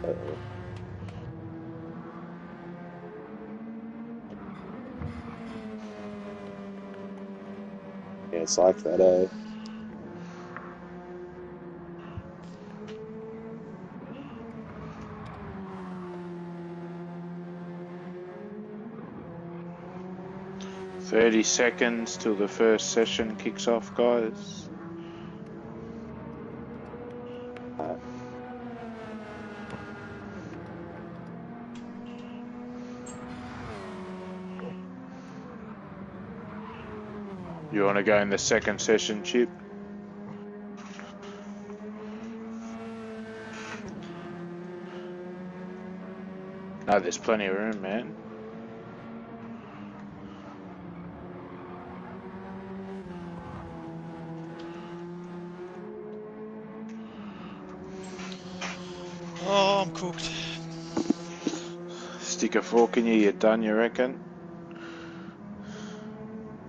Uh-oh. Yeah, it's like that, eh? "30 seconds till the first session kicks off, guys." You want to go in the second session, Chip? No, there's plenty of room, man. Oh, I'm cooked. Stick a fork in you, you're done, you reckon?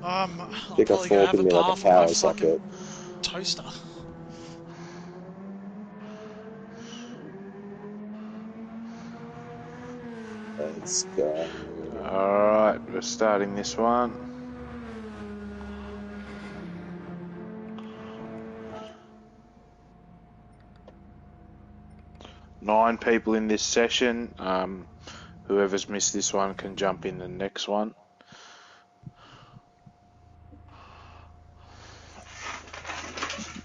I'll Stick a probably go fork have in a me like a bath on my power fucking socket. toaster. Let's go. Alright, we're starting this one. Nine people in this session. Whoever's missed this one can jump in the next one.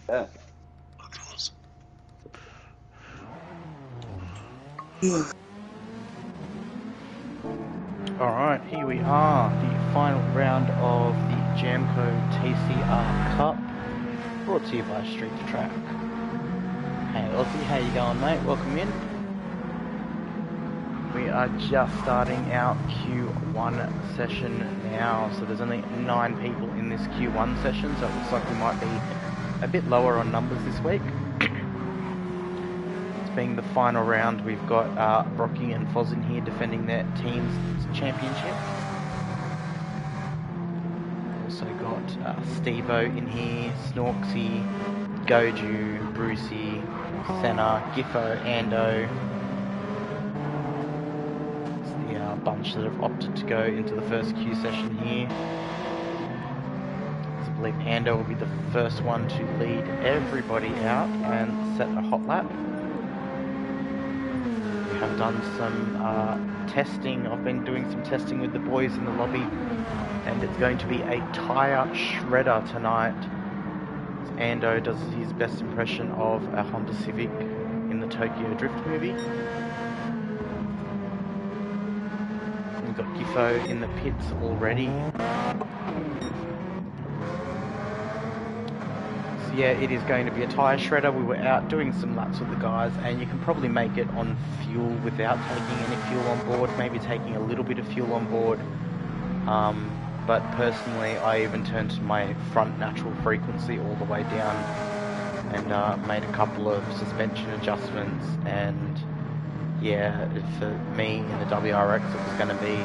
Yeah. Alright, here we are, the final round of the Jamco TCR Cup, brought to you by Street2Track. Hey Aussie, how you going, mate? Welcome in. We are just starting our Q1 session now, so there's only 9 people in this Q1 session, so it looks like we might be a bit lower on numbers this week. Being the final round, we've got Brocky and Foz in here defending their team's championship. Also got Steve-O in here, Snorksy, Goju, Brucey, Senna, Giffo, Ando. It's the bunch that have opted to go into the first Q session here. I believe Ando will be the first one to lead everybody out and set a hot lap. Have done some testing. I've been doing some testing with the boys in the lobby, and it's going to be a tyre shredder tonight. Ando does his best impression of a Honda Civic in the Tokyo Drift movie. We've got Giffo in the pits already. Yeah, it is going to be a tyre shredder. We were out doing some laps with the guys, and you can probably make it on fuel without taking any fuel on board, maybe taking a little bit of fuel on board. But personally, I even turned my front natural frequency all the way down and made a couple of suspension adjustments. And yeah, for me in the WRX, it was going to be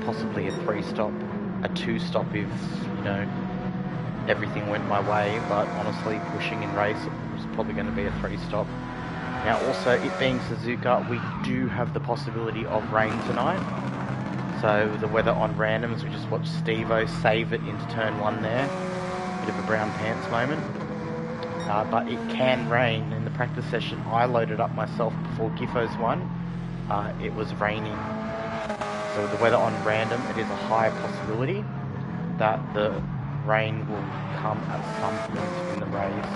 possibly a 3-stop, a 2-stop if, you know, everything went my way, but honestly, pushing in race, it was probably going to be a 3-stop. Now, also, it being Suzuka, we do have the possibility of rain tonight. So, the weather on randoms, we just watched Steve-O save it into turn 1 there. Bit of a brown pants moment. But it can rain. In the practice session, I loaded up myself before Giffo's one. It was raining. So, with the weather on random, it is a high possibility that the rain will come at some point in the race.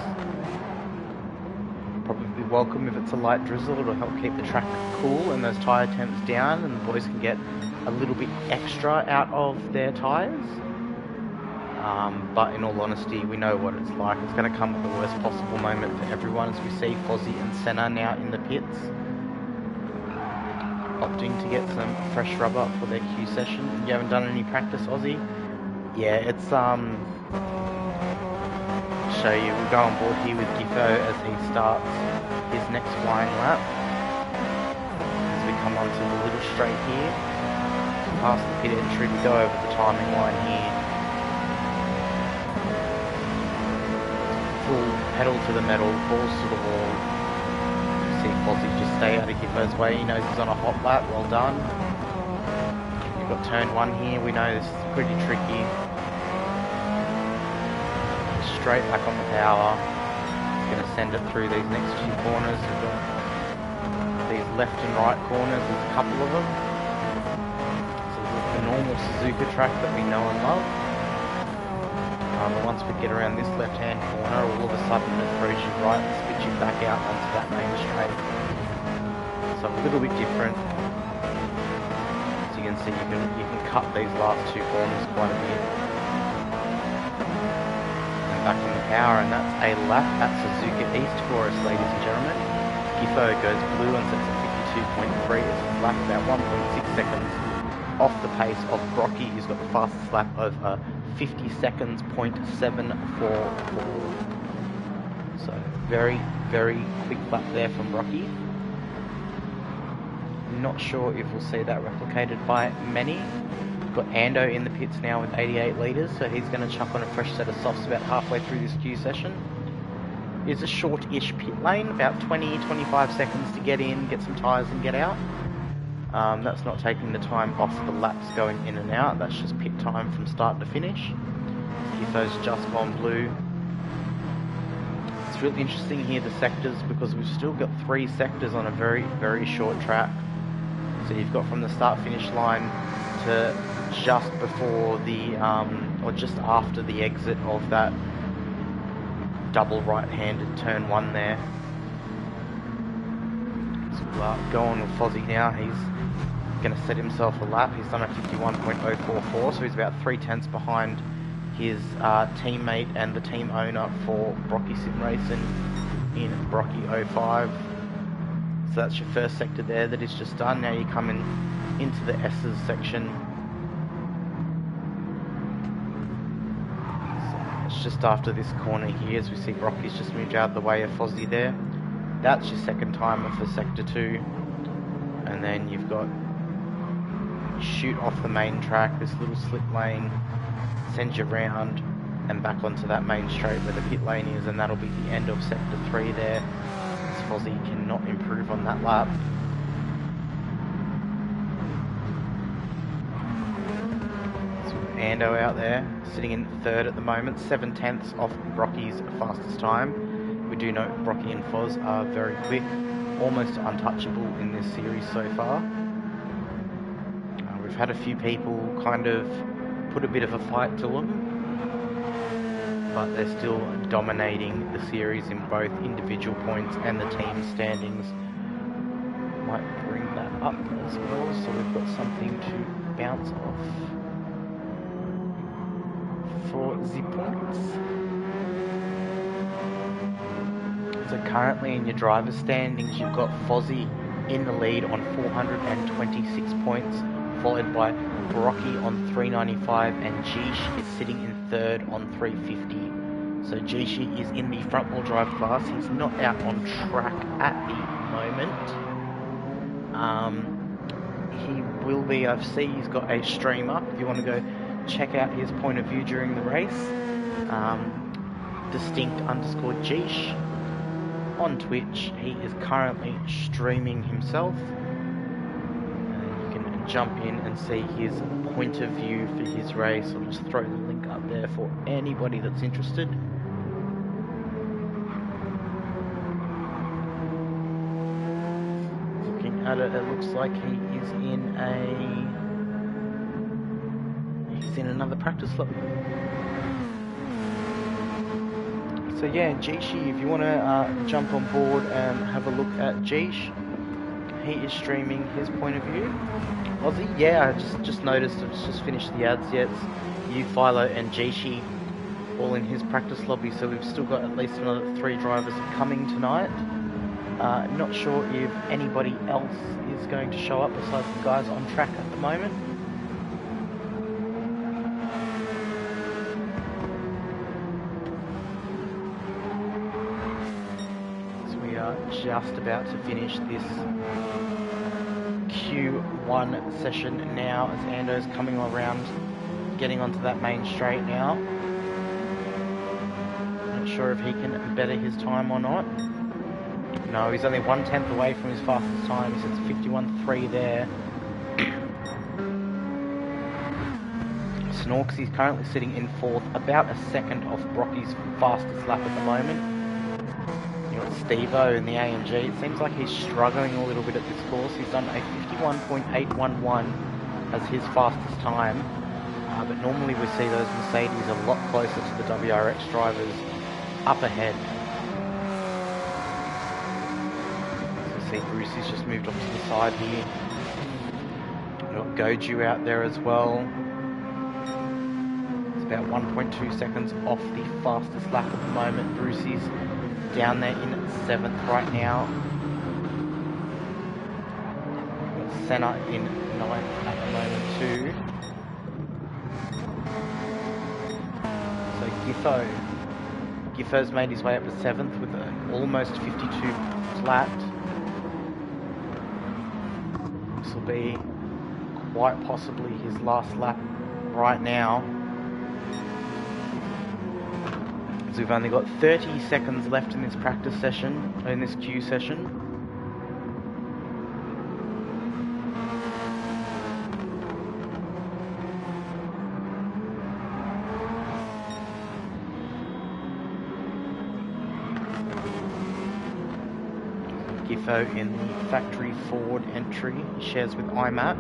Probably welcome if it's a light drizzle. It'll help keep the track cool and those tyre temps down, and the boys can get a little bit extra out of their tyres. But in all honesty, we know what it's like. It's going to come at the worst possible moment for everyone, as we see Fozzie and Senna now in the pits, opting to get some fresh rubber for their Q session. You haven't done any practice, Aussie? Yeah, it's show you, we'll go on board here with Giffo as he starts his next flying lap. As we come onto the little straight here, past the pit entry, we go over the timing line here. Full pedal to the metal, balls to the wall. see Fozzie just stay out of Giffo's way. He knows he's on a hot lap. Well done. You've got turn 1 here. We know this is pretty tricky. Straight back on the power. He's going to send it through these next few corners. We've got these left and right corners. There's a couple of them. So this is the normal Suzuka track that we know and love. But once we get around this left-hand corner, all of a sudden it throws you right and spits you back out onto that main straight. So a little bit different. As you can see, you can cut these last 2 corners quite a bit. And back on the power, and that's a lap at Suzuka East for us, ladies and gentlemen. Giffo goes blue and sets at 52.3. It's a lap about 1.6 seconds off the pace of Brocky, who's got the fastest lap of 50 seconds, 0.744. So very, very quick lap there from Brocky. Not sure if we'll see that replicated by many. We've got Ando in the pits now with 88 litres, so he's going to chuck on a fresh set of softs about halfway through this Q session. It's a short-ish pit lane, about 20-25 seconds to get in, get some tyres and get out. That's not taking the time off the laps going in and out, that's just pit time from start to finish. Giffo's just gone blue. It's really interesting here, the sectors, because we've still got 3 sectors on a very, very short track. So you've got from the start-finish line to just before the, or just after the exit of that double right-handed turn 1 there. So we'll go on with Fozzie now. He's going to set himself a lap. He's done a 51.044, so he's about 3/10 behind his teammate and the team owner for Brocky Sim Racing in Brocky 05. So that's your first sector there that is just done. Now you come into the S's section. So it's just after this corner here, as we see Brocky's just moved out of the way of Fozzie there. That's your second timer for sector 2. And then you've got, you shoot off the main track, this little slip lane, sends you round and back onto that main straight where the pit lane is, and that'll be the end of sector 3 there. As Fozzie cannot improve on that lap. So Ando out there, sitting in 3rd at the moment, 7/10 off Brocky's fastest time. We do know Brocky and Foz are very quick, almost untouchable in this series so far. We've had a few people kind of put a bit of a fight to them, but they're still dominating the series in both individual points and the team standings. Might bring that up as well, so we've got something to bounce off for the points. So currently in your driver's standings, you've got Fozzie in the lead on 426 points, followed by Brocky on 395, and Jish is sitting in 3rd on 350. So Jish is in the front wheel drive class. He's not out on track at the moment. He will be, I see he's got a stream up if you want to go check out his point of view during the race. Distinct_Jish on Twitch. He is currently streaming himself. You can jump in and see his point of view for his race. I'll just throw the link up there for anybody that's interested. Looking at it, it looks like he is in another practice lap. So yeah, Jishi, if you want to jump on board and have a look at Jish, he is streaming his point of view. Aussie, yeah, I just noticed, it's just finished the ads yet. You, Philo and Jishi all in his practice lobby, so we've still got at least another 3 drivers coming tonight. Not sure if anybody else is going to show up besides the guys on track at the moment. Just about to finish this Q1 session now, as Ando's coming around, getting onto that main straight now. Not sure if he can better his time or not. No, he's only 1/10 away from his fastest time. He sits 51.3 there. Snorksy's currently sitting in 4th, about a second off Brocky's fastest lap at the moment. You got Steve-O in the AMG. It seems like he's struggling a little bit at this course. He's done a 51.811 as his fastest time. But normally we see those Mercedes a lot closer to the WRX drivers up ahead. So see Brucey's just moved off to the side here. We've got Goju out there as well. It's about 1.2 seconds off the fastest lap at the moment. Brucey's down there in 7th right now. We've got Senna in 9th at the moment too. Giffo's made his way up to 7th with almost 52 lapped. This will be quite possibly his last lap right now. So we've only got 30 seconds left in this practice session, in this Q session. Giffo in the factory Ford entry, shares with IMAT.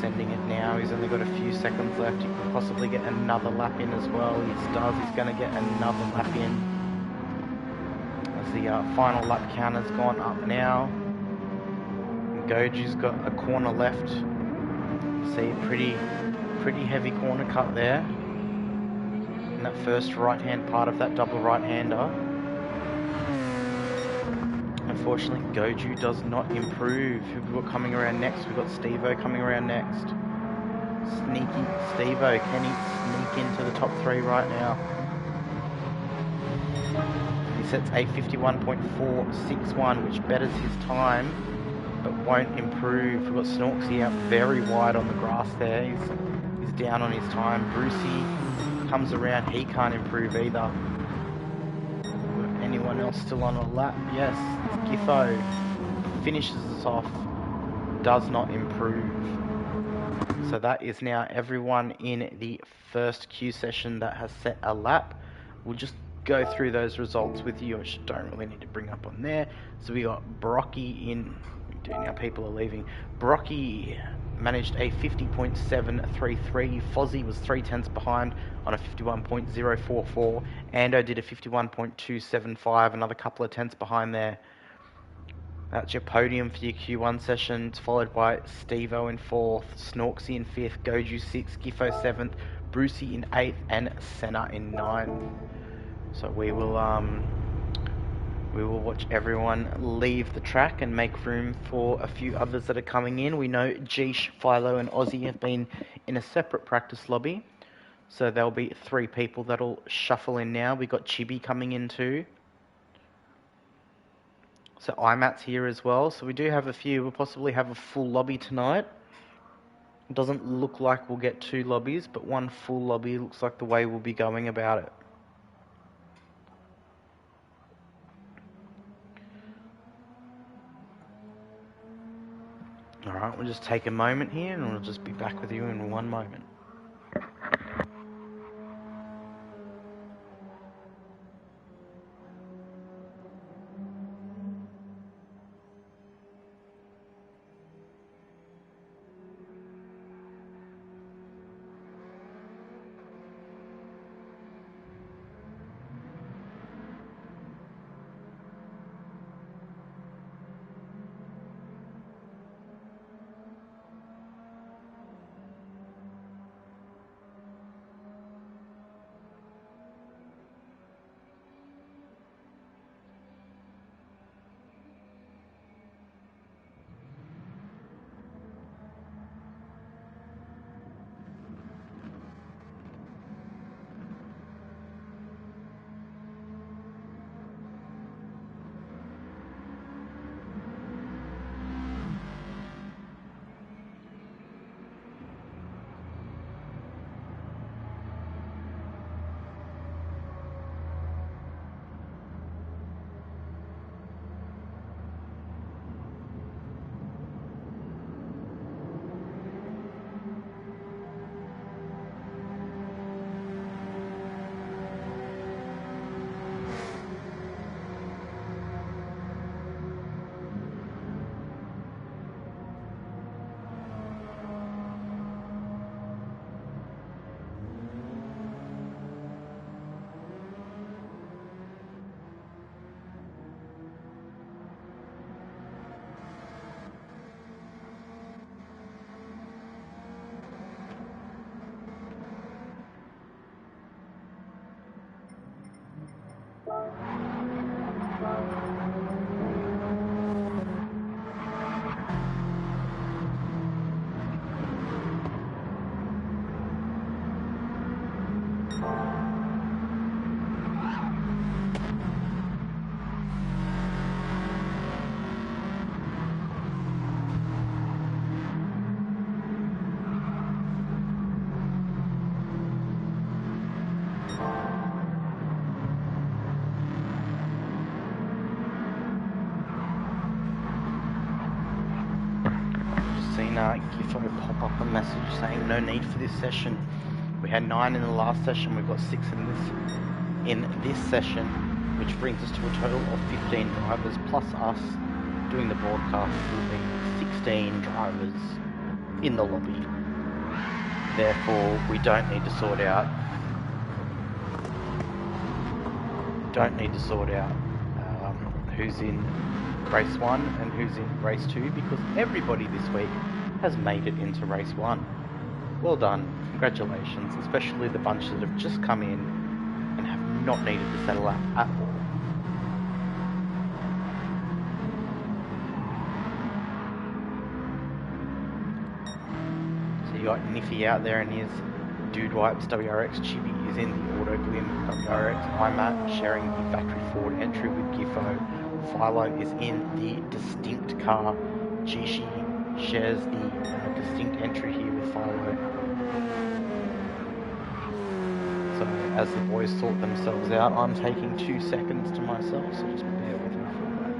Sending it now, he's only got a few seconds left. He could possibly get another lap in as well. He does, he's going to get another lap in. As the final lap counter's gone up now. Goju's got a corner left. See a pretty heavy corner cut there. In that first right-hand part of that double right-hander. Unfortunately, Goju does not improve. Who we've got coming around next? We've got Steve-O coming around next. Sneaky Steve-O. Can he sneak into the top 3 right now? He sets a 51.461, which betters his time, but won't improve. We've got Snorksy out very wide on the grass there. He's down on his time. Brucey comes around. He can't improve either. Anyone else still on a lap? Yes, it's Giffo. Finishes us off. Does not improve. So that is now everyone in the first Q session that has set a lap. We'll just go through those results with you, which don't really need to bring up on there. So we got Brocky in. Now people are leaving. Brocky managed a 50.733. Fozzie was 3/10 behind on a 51.044. Ando did a 51.275, another couple of tenths behind there. That's your podium for your Q1 session. It's followed by Steve-O in 4th, Snorksy in 5th, Goju 6th, Giffo 7th, Brucey in 8th, and Senna in 9th. So we will watch everyone leave the track and make room for a few others that are coming in. We know Geesh, Philo, and Aussie have been in a separate practice lobby. So there'll be 3 people that'll shuffle in now. We've got Chibi coming in too. So IMAT's here as well. So we do have a few. We'll possibly have a full lobby tonight. It doesn't look like we'll get 2 lobbies, but 1 full lobby looks like the way we'll be going about it. Alright, we'll just take a moment here and we'll just be back with you in 1 moment. Giffo pop up a message saying no need for this session. We had 9 in the last session, we've got 6 in this session, which brings us to a total of 15 drivers, plus us doing the broadcast will be 16 drivers in the lobby. Therefore, we don't need to sort out who's in race 1 and who's in race 2, because everybody this week has made it into race 1. Well done, congratulations, especially the bunch that have just come in and have not needed to settle up at all. So you got Niffy out there and his Dude Wipes WRX, Chibi is in the Auto Glim WRX, IMAT sharing the factory Ford entry with Giffo, Philo is in the distinct car, Jishi shares the distinct entry here with Philo. So as the boys sort themselves out, I'm taking 2 seconds to myself, so just bear with me for a moment.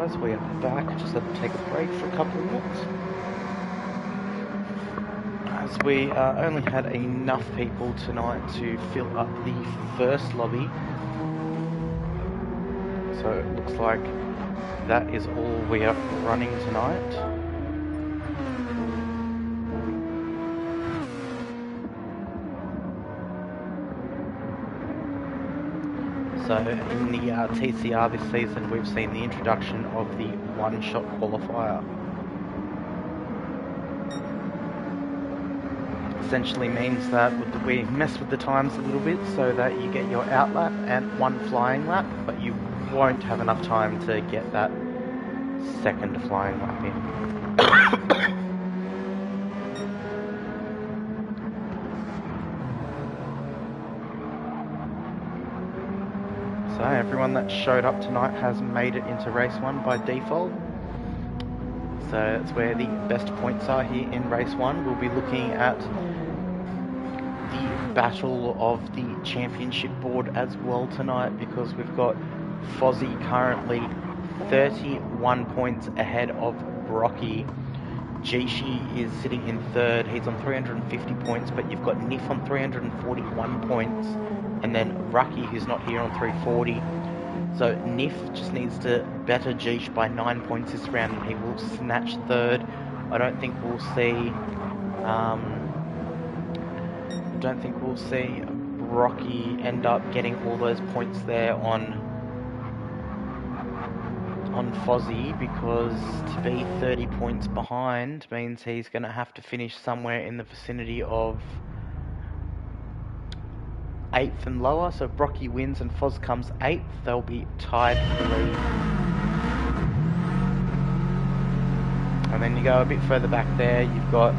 guys, we are back. Just had to take a break for a couple of minutes. As we only had enough people tonight to fill up the first lobby. So it looks like that is all we are running tonight. So in the TCR this season, we've seen the introduction of the one-shot qualifier. Essentially means that we mess with the times a little bit so that you get your out lap and one flying lap, but you won't have enough time to get that second flying lap in. So everyone that showed up tonight has made it into race 1 by default. So that's where the best points are here in race 1. We'll be looking at the battle of the championship board as well tonight, because we've got Fozzie currently 31 points ahead of Brocky. Jishi is sitting in third. He's on 350 points, but you've got Nif on 341 points, and then Rucky, who's not here, on 340. So Nif just needs to better Jish by 9 points this round, and he will snatch third. I don't think we'll see Rocky end up getting all those points there on Fozzie, because to be 30 points behind means he's going to have to finish somewhere in the vicinity of 8th and lower. So if Brocky wins and Foz comes 8th, they'll be tied for the lead. And then you go a bit further back there, you've got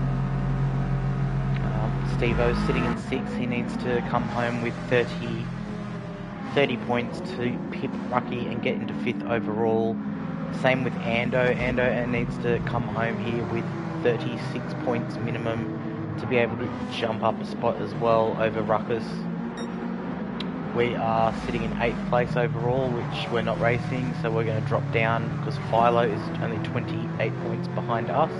Steve-O sitting in 6th. He needs to come home with 30 points to pip Rucky and get into 5th overall. Same with Ando. Ando needs to come home here with 36 points minimum to be able to jump up a spot as well over Ruckus. We are sitting in 8th place overall, which we're not racing, so we're going to drop down because Philo is only 28 points behind us.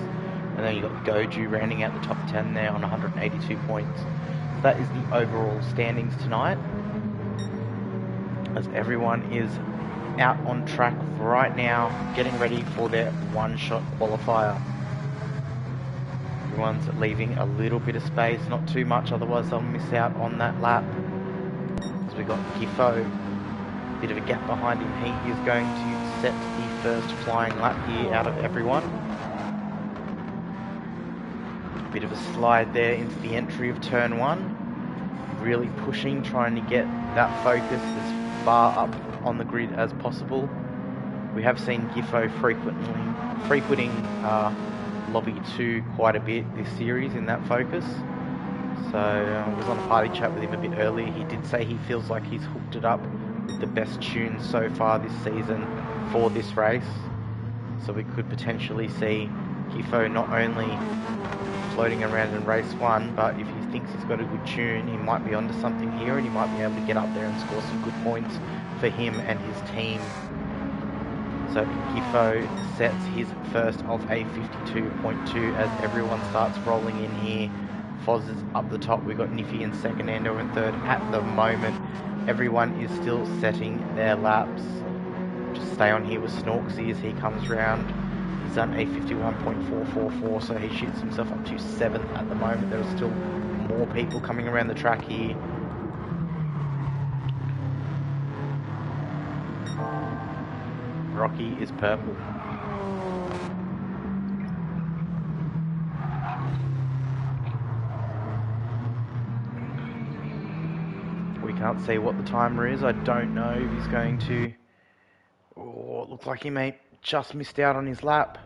And then you've got Goju rounding out the top 10 there on 182 points. So that is the overall standings tonight, as everyone is out on track right now, getting ready for their one-shot qualifier. Everyone's leaving a little bit of space, not too much, otherwise they'll miss out on that lap. So we got Giffo, bit of a gap behind him. He is going to set the first flying lap here out of everyone. Bit of a slide there into the entry of turn 1. Really pushing, trying to get that focus as far up on the grid as possible. We have seen Giffo frequenting lobby 2 quite a bit this series in that focus. So I was on a party chat with him a bit earlier. He did say he feels like he's hooked it up with the best tunes so far this season for this race. So we could potentially see Giffo not only floating around in race 1, but if he thinks he's got a good tune, he might be onto something here, and he might be able to get up there and score some good points for him and his team. So Giffo sets his first of a 52.2 as everyone starts rolling in here. Foz is up the top. We've got Niffy in second, Ando in third. At the moment, everyone is still setting their laps. Just stay on here with Snorksy as he comes round. He's done a 51.444, so he shoots himself up to 7th at the moment. There are still more people coming around the track here. Rocky is purple. We can't see what the timer is. I don't know if he's going to... Oh, it looks like he may just missed out on his lap.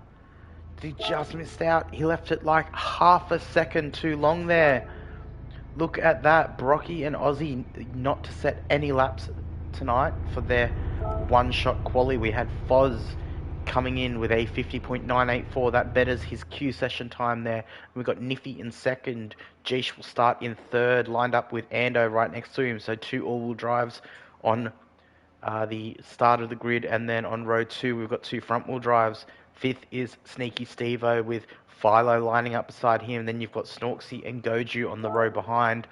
He just missed out. He left it like half a second too long there. Look at that. Brocky and Aussie not to set any laps tonight for their one-shot quali. We had Foz coming in with a 50.984. That betters his Q session time there. We've got Niffy in second. Jish will start in third, lined up with Ando right next to him. So 2 all-wheel drives on the start of the grid, and then on row 2 we've got 2 front-wheel drives. 5th is Sneaky Stevo with Philo lining up beside him. Then you've got Snorksy and Goju on the row behind.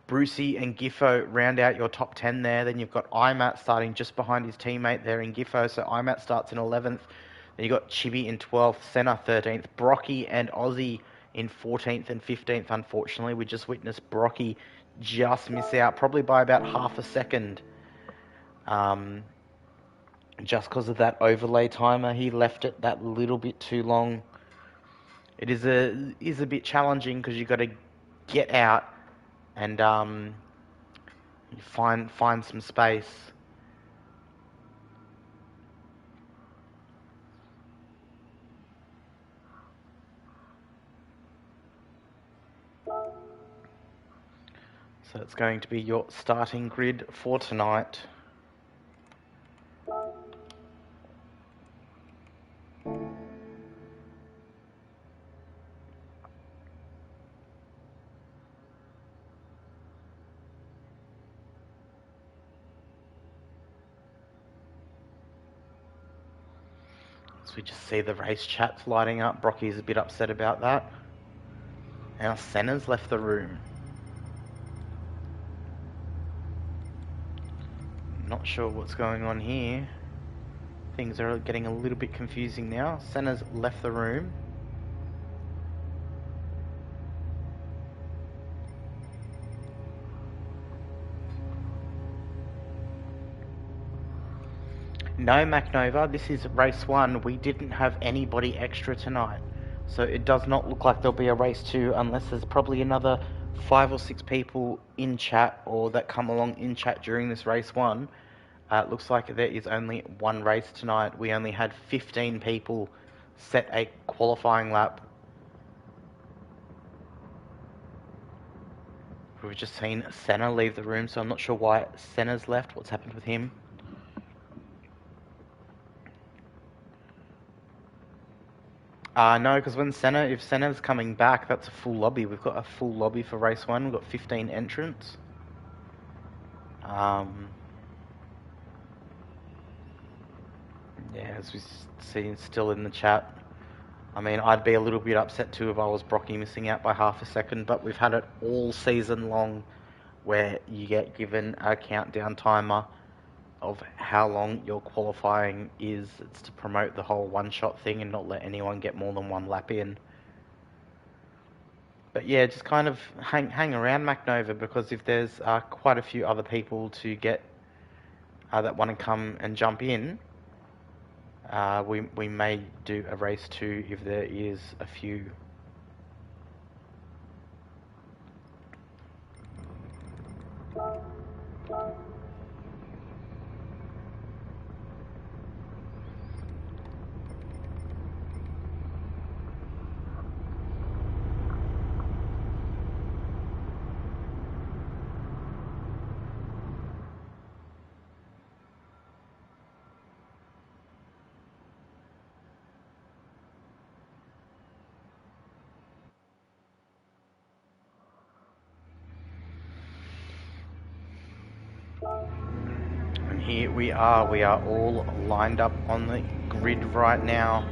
Brucey and Giffo round out your top 10 there. Then you've got Imat starting just behind his teammate there in Giffo. So Imat starts in 11th. Then you've got Chibi in 12th, Senna 13th, Brocky and Aussie in 14th and 15th. Unfortunately, we just witnessed Brocky just miss out, probably by about half a second. Just because of that overlay timer, he left it that little bit too long. It is a bit challenging because you've got to get out and find some space. So it's going to be your starting grid for tonight. So we just see the race chats lighting up. Brocky's a bit upset about that. Now Senna's left the room. Not sure what's going on here. Things are getting a little bit confusing now. Senna's left the room. No, MacNova, this is race 1. We didn't have anybody extra tonight. So it does not look like there'll be a race 2 unless there's probably another 5 or 6 people in chat or that come along in chat during this race 1. It looks like there is only one race tonight. We only had 15 people set a qualifying lap. We've just seen Senna leave the room, so I'm not sure why Senna's left. What's happened with him? No, because if Senna's coming back, that's a full lobby. We've got a full lobby for race 1. We've got 15 entrants. Yeah, as we see still in the chat. I mean, I'd be a little bit upset too if I was Brocky missing out by half a second, but we've had it all season long where you get given a countdown timer of how long your qualifying is. It's to promote the whole one-shot thing and not let anyone get more than one lap in. But yeah, just kind of hang around MacNova, because if there's quite a few other people to get that want to come and jump in, we may do a race 2 if there is a few. And here we are all lined up on the grid right now.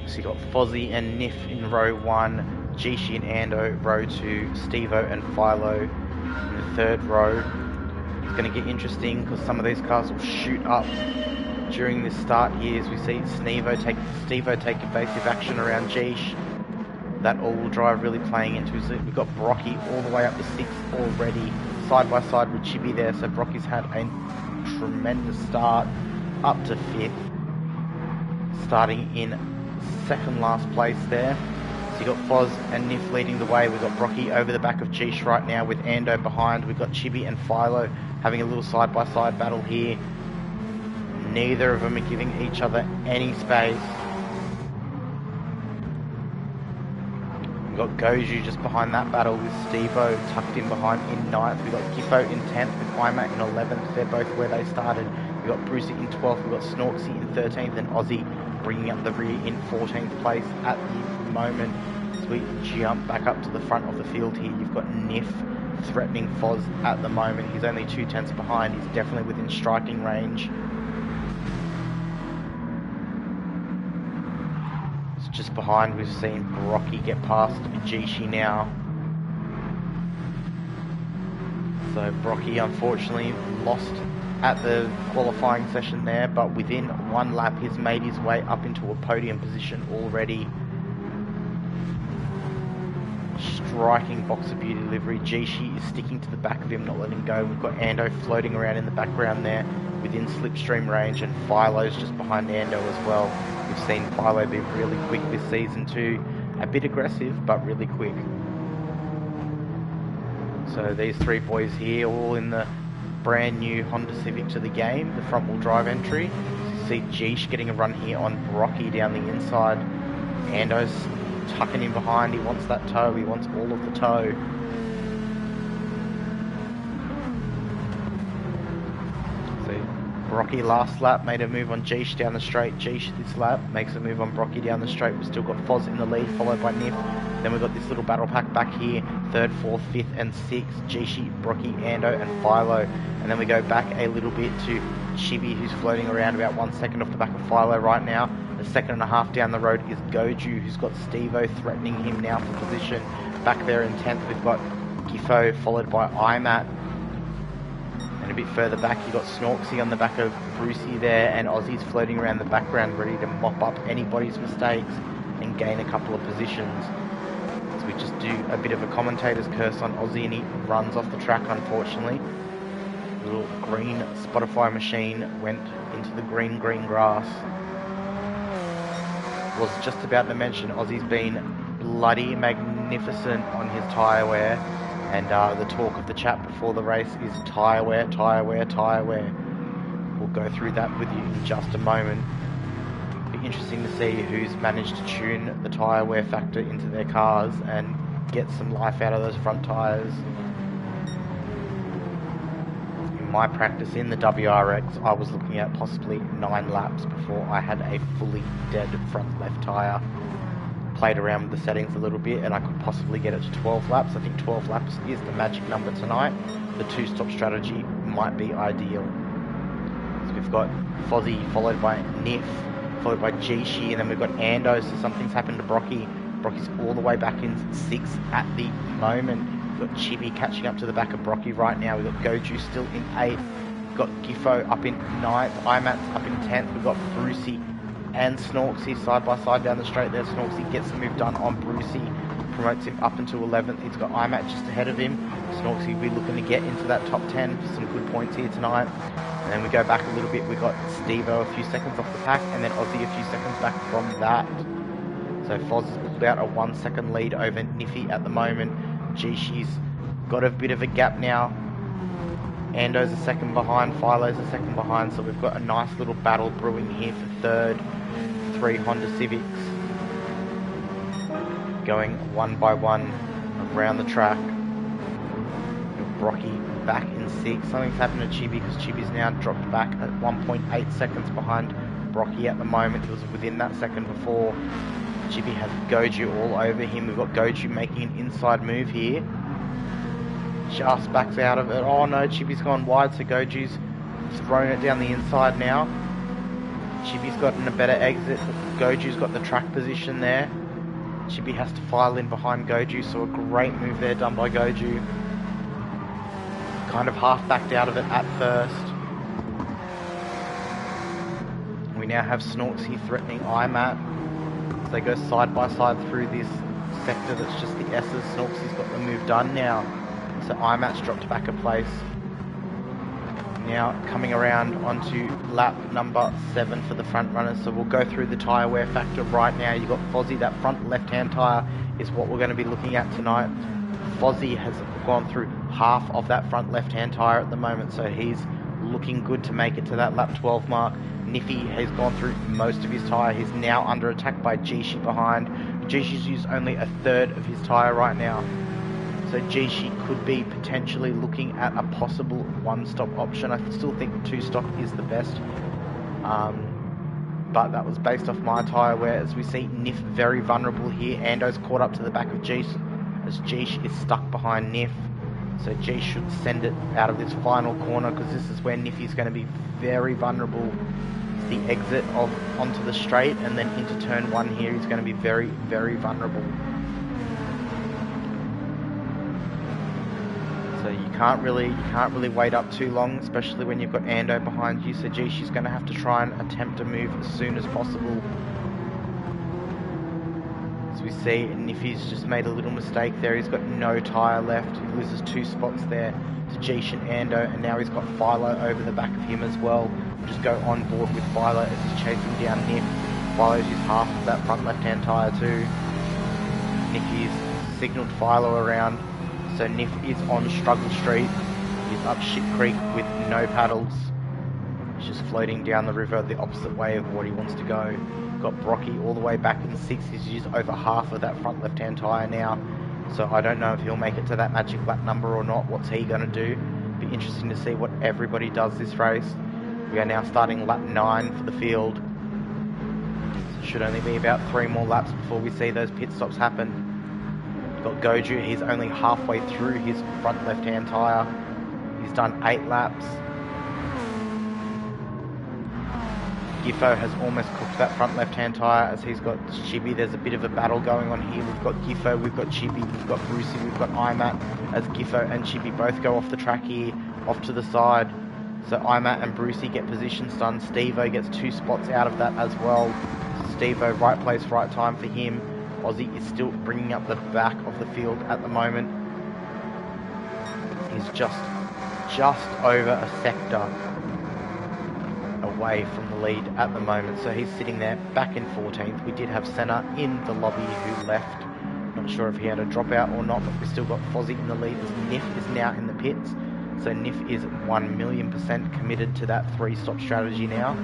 So you got Fozzie and Niff in row 1, Jishi and Ando row 2, Stevo and Philo in the third row. It's going to get interesting because some of these cars will shoot up during this start here, as we see Stevo take evasive action around Jish. That all-wheel drive really playing into his lead. We've got Brocky all the way up to 6th already, side by side with Chibi there. So Brocky's had a tremendous start up to 5th, starting in second last place there. So you got Foz and Niff leading the way. We've got Brocky over the back of Jish right now with Ando behind. We've got Chibi and Philo having a little side by side battle here. Neither of them are giving each other any space. We've got Goju just behind that battle with Stevo tucked in behind in 9th. We've got Giffo in 10th with Imat in 11th. They're both where they started. We've got Brucey in 12th. We've got Snorksy in 13th and Aussie bringing up the rear in 14th place at the moment. As we jump back up to the front of the field here, you've got Niff threatening Foz at the moment. He's only 2/10 behind. He's definitely within striking range. It's just behind. We've seen Brocky get past Jishi now. So Brocky unfortunately lost at the qualifying session there, but within one lap he's made his way up into a podium position already. Striking Boxer Beauty livery. Jishi is sticking to the back of him, not letting go. We've got Ando floating around in the background there within slipstream range, and Philo's just behind Ando as well. We've seen Philo be really quick this season too. A bit aggressive, but really quick. So these three boys here, all in the brand new Honda Civic to the game, the front wheel drive entry. You see Jish getting a run here on Brocky down the inside. Ando's tucking in behind. He wants that toe. He wants all of the toe. So Brocky last lap made a move on Jish down the straight. Jish this lap makes a move on Brocky down the straight. We've still got Foz in the lead, followed by Nif. Then we've got this little battle pack back here. 3rd, 4th, 5th and 6th. Jishi, Brocky, Ando and Philo. And then we go back a little bit to Chibi, who's floating around about 1 second off the back of Philo right now. A second and a half down the road is Goju, who's got Stevo threatening him now for position. Back there in 10th we've got Gifo, followed by Imat. And a bit further back you've got Snorksy on the back of Brucey there, and Aussie's floating around the background ready to mop up anybody's mistakes and gain a couple of positions. So we just do a bit of a commentator's curse on Aussie, and he runs off the track unfortunately. The little green Spotify machine went into the green grass. Was just about to mention Aussie's been bloody magnificent on his tyre wear, and the talk of the chat before the race is tyre wear. We'll go through that with you in just a moment. Be interesting to see who's managed to tune the tyre wear factor into their cars and get some life out of those front tyres. In my practice in the WRX, I was looking at possibly 9 laps before I had a fully dead front left tyre. Played around with the settings a little bit and I could possibly get it to 12 laps. I think 12 laps is the magic number tonight. The 2-stop strategy might be ideal. So we've got Fozzie followed by Nif, followed by Jishi, and then we've got Ando. So something's happened to Brocky. Brocky's all the way back in 6th at the moment. We've got Chibi catching up to the back of Brocky right now. We've got Goju still in 8th. We've got Gifo up in 9th. Imat's up in 10th. We've got Brucey and Snorksy side by side down the straight there. Snorksy gets the move done on Brucey, promotes him up into 11th. He's got Imat just ahead of him. Snorksy will be looking to get into that top 10 for some good points here tonight. And then we go back a little bit. We've got Stevo a few seconds off the pack, and then Aussie a few seconds back from that. So Foz is about a 1 second lead over Niffy at the moment. Jishi's got a bit of a gap now. Ando's a second behind, Philo's a second behind, so we've got a nice little battle brewing here for 3rd. 3 Honda Civics going one by one around the track. Brocky back in 6th. Something's happened to Chibi because Chibi's now dropped back at 1.8 seconds behind Brocky at the moment. He was within that second before. Chibi has Goju all over him. We've got Goju making an inside move here. Just backs out of it. Oh no, Chibi's gone wide, so Goju's thrown it down the inside now. Chibi's gotten a better exit. Goju's got the track position there. Chibi has to file in behind Goju, so a great move there done by Goju. Kind of half backed out of it at first. We now have Snorksy threatening Imat. So they go side by side through this sector that's just the S's. Snorksy's got the move done now. So Imat's dropped back a place. Now coming around onto lap number 7 for the front runners. So we'll go through the tyre wear factor right now. You've got Fozzie, that front left-hand tyre is what we're going to be looking at tonight. Fozzie has gone through half of that front left-hand tyre at the moment, so he's looking good to make it to that lap 12 mark. Niffy has gone through most of his tyre. He's now under attack by Jishi behind. Jishi's used only a 1/3 of his tyre right now. So Jishi could be potentially looking at a possible 1-stop option. I still think 2-stop is the best. But that was based off my tyre wear. As we see Nif very vulnerable here. Ando's caught up to the back of Jish as Jish is stuck behind Nif. So G should send it out of this final corner, because this is where Niffy's going to be very vulnerable. It's the exit onto the straight, and then into turn 1 here, he's going to be very, very vulnerable. So you can't really wait up too long, especially when you've got Ando behind you. So G, she's going to have to try and attempt to move as soon as possible. As we see, Niffy's just made a little mistake there. He's got no tyre left. He loses 2 spots there to Jish and Ando, and now he's got Philo over the back of him as well. We'll just go on board with Philo as he's chasing down Niff. Philo's used half of that front left-hand tyre too. Niffy's signalled Philo around. So Niff is on Struggle Street. He's up Shit Creek with no paddles. He's just floating down the river the opposite way of what he wants to go. Got Brocky all the way back in 6th. He's used over half of that front left-hand tyre now. So I don't know if he'll make it to that magic lap number or not. What's he going to do? Be interesting to see what everybody does this race. We are now starting lap 9 for the field. So it should only be about 3 more laps before we see those pit stops happen. Got Goju, he's only halfway through his front left-hand tyre. He's done 8 laps. Giffo has almost cooked that front left-hand tyre as he's got Chibi. There's a bit of a battle going on here. We've got Giffo, we've got Chibi, we've got Brucey, we've got Imat as Giffo and Chibi both go off the track here, off to the side. So Imat and Brucey get positions done. Steve-O gets 2 spots out of that as well. Steve-O, right place, right time for him. Aussie is still bringing up the back of the field at the moment. He's just over a sector away from the lead at the moment. So he's sitting there back in 14th. We did have Senna in the lobby who left. Not sure if he had a dropout or not, but we've still got Fozzie in the lead as Niff is now in the pits. So Niff is 1,000,000% committed to that 3-stop strategy now.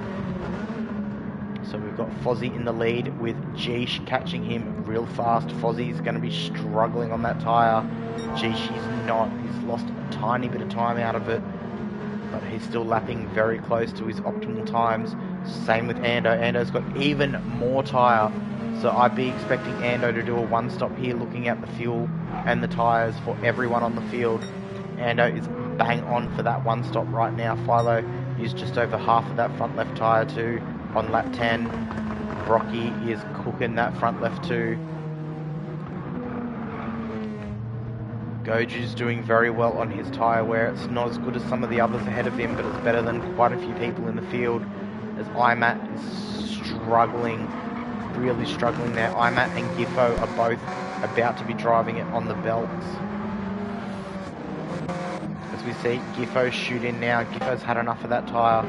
So we've got Fozzie in the lead with Jish catching him real fast. Fozzie's going to be struggling on that tyre. Jish is not. He's lost a tiny bit of time out of it, but he's still lapping very close to his optimal times. Same with Ando. Ando's got even more tyre. So I'd be expecting Ando to do a 1-stop here, looking at the fuel and the tyres for everyone on the field. Ando is bang on for that 1-stop right now. Philo used just over half of that front left tyre too. On lap 10, Brocky is cooking that front left too. Goju's doing very well on his tyre wear. It's not as good as some of the others ahead of him, but it's better than quite a few people in the field. As Imat is struggling, really struggling there. Imat and Giffo are both about to be driving it on the belts. As we see Giffo shoot in now. Giffo's had enough of that tyre.